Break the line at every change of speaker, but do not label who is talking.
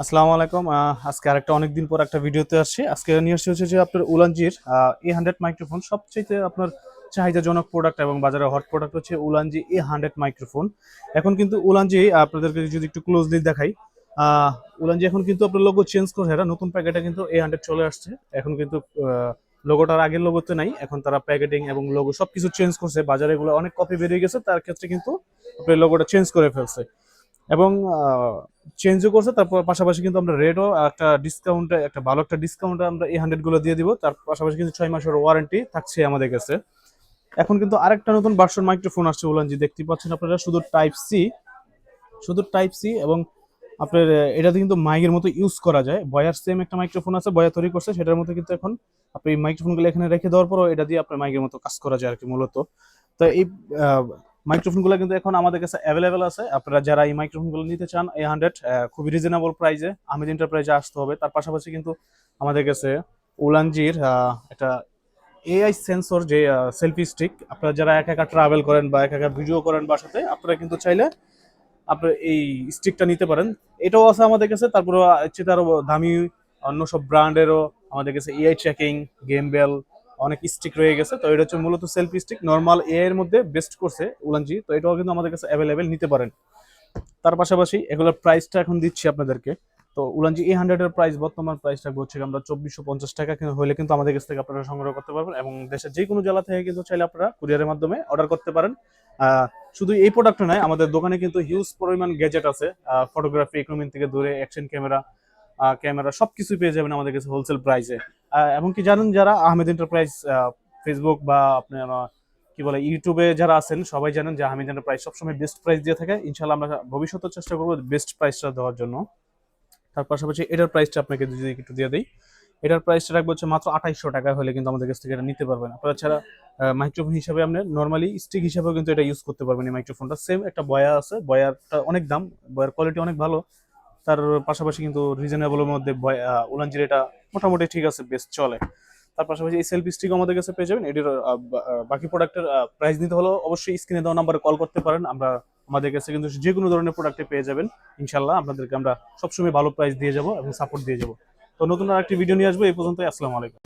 আসসালামু আলাইকুম। আজকে আরেকটা অনেকদিন পর একটা ভিডিওতে আসছি। আজকে নিয়ে আসছি হচ্ছে যে আপনার উলানজির A100 মাইক্রোফোন। সবচেয়ে আপনার চাহিদাজনক প্রোডাক্ট এবং বাজারে হট প্রোডাক্ট হচ্ছে উলানজি A100 মাইক্রোফোন। এখন কিন্তু উলানজি আপনাদেরকে যদি একটু ক্লোজলি দেখাই, আহ, উলানজি এখন কিন্তু আপনার লোগো চেঞ্জ করে এরা নতুন প্যাকেটে কিন্তু A100 চলে আসছে। এখন কিন্তু লোগোটার আগের লোগোতে নাই, এখন তারা প্যাকেটিং এবং লোগো সবকিছু চেঞ্জ করছে। বাজারে এগুলো অনেক কপি বেরিয়ে গেছে, তার ক্ষেত্রে কিন্তু আপনার লোগোটা চেঞ্জ করে ফেলছে এবং চেঞ্জও করছে। তারপর পাশাপাশি কিন্তু আমরা রেটও একটা ডিসকাউন্টে, একটা ভালো একটা ডিসকাউন্টে আমরা A100 গুলো দিয়ে দিব। তার পাশাপাশি কিন্তু 6 মাসের ওয়ারেন্টি থাকছে আমাদের কাছে। এখন কিন্তু আরেকটা নতুন ভার্সন মাইক্রোফোন আসছে উলানজি, দেখতে পাচ্ছেন আপনারা, শুধু টাইপ সি এবং আপনার এটাতে কিন্তু মাইকের মতো ইউজ করা যায়। বয়ার সেম একটা মাইক্রোফোন আছে, বয়া তৈরি করছে, সেটার মধ্যে কিন্তু এখন আপনি মাইক্রোফোনগুলো এখানে রেখে দেওয়ার পরও এটা দিয়ে আপনার মাইকের মতো কাজ করা যায় আর কি মূলত। তো এই মাইক্রোফোনগুলো কিন্তু এখন আমাদের কাছে অ্যাভেলেবেল আছে। আপনারা যারা এই মাইক্রোফোনগুলো নিতে চান A100 খুবই রিজনেবল প্রাইসে আহমেদ এন্টারপ্রাইজে আসতে হবে। তার পাশাপাশি কিন্তু আমাদের কাছে উলানজির একটা এআই সেন্সর যে সেলফি স্টিক, আপনারা যারা একা একা ট্রাভেল করেন বা একা একা ভিডিও করেন বাসাতে, আপনারা কিন্তু চাইলে আপনার এই স্টিকটা নিতে পারেন। এটাও আছে আমাদের কাছে। তারপরে চেয়ে আরো দামি অন্য সব ব্র্যান্ডেরও আমাদের কাছে এআই ট্র্যাকিং, গেম বেল, অনেক স্টিক রয়ে গেছে। তো এটা হচ্ছে মূলত সেলফি স্টিক, নর্মাল এআই এর মধ্যে বেস্ট করছে উলানজি। তো এটাও কিন্তু আমাদের কাছে অ্যাভেলেবেল, নিতে পারেন। তার পাশাপাশি এগুলোর প্রাইসটা এখন দিচ্ছি আপনাদেরকে। তো উলানজি A100 এর প্রাইস, বর্তমান প্রাইসটা হচ্ছে আমরা 2450 টাকা হলে কিন্তু আমাদের কাছ থেকে আপনারা সংগ্রহ করতে পারবেন এবং দেশের যে কোনো জেলা থেকে কিন্তু চাইলে আপনারা কুরিয়ারের মাধ্যমে অর্ডার করতে পারেন। আহ, শুধু এই প্রোডাক্ট নয়, আমাদের দোকানে কিন্তু হিউজ পরিমাণ গ্যাজেট আছে। ফটোগ্রাফি ইকুইপমেন্ট থেকে দূরে অ্যাকশন ক্যামেরা, ক্যামেরা সবকিছু পেয়ে যাবেন আমাদের কাছে হোলসেল প্রাইসে। এবং কি জানেন, যারা আহমেদ এন্টারপ্রাইজ ফেসবুক বা আপনার কি বলে ইউটিউবে যারা আছেন, সবাই জানেন যে আহমেদ এন্টারপ্রাইজ সবসময় বেস্ট প্রাইস দিয়ে থাকে। ইনশাল্লাহ আমরা ভবিষ্যতে চেষ্টা করবো বেস্ট প্রাইসটা দেওয়ার জন্য। তার পাশাপাশি এটার প্রাইসটা আপনাকে যদি একটু দিয়ে দিই, এটার প্রাইসটা রাখবো হচ্ছে মাত্র 2800 টাকা হলে কিন্তু আমাদের কাছ থেকে এটা নিতে পারবেন। আপনারা ছাড়া মাইক্রোফোন হিসাবে আপনি নর্মালি স্টিক হিসাবেও কিন্তু এটা ইউজ করতে পারবেন। এই মাইক্রোফোনটা সেম একটা বয়া আছে, বয়ারটা অনেক দাম, বয়ার কোয়ালিটি অনেক ভালো। তার পাশাপাশি কিন্তু রিজনেবলের মধ্যে উলানজির এটা মোটামুটি ঠিক আছে, বেস্ট চলে। তার পাশাপাশি এই সেলফি স্টিক আমাদের কাছে পেয়ে যাবেন। এটির বাকি প্রোডাক্টের প্রাইস নিতে হলেও অবশ্যই স্ক্রিনে দেওয়া নাম্বারে কল করতে পারেন। আমরা আমাদের কাছে কিন্তু যে কোনো ধরনের প্রোডাক্টে পেয়ে যাবেন। ইনশাল্লাহ আপনাদেরকে আমরা সবসময় ভালো প্রাইস দিয়ে যাব এবং সাপোর্ট দিয়ে যাব। তো নতুন আর একটি ভিডিও নিয়ে আসবো। এই পর্যন্ত, আসসালামু আলাইকুম।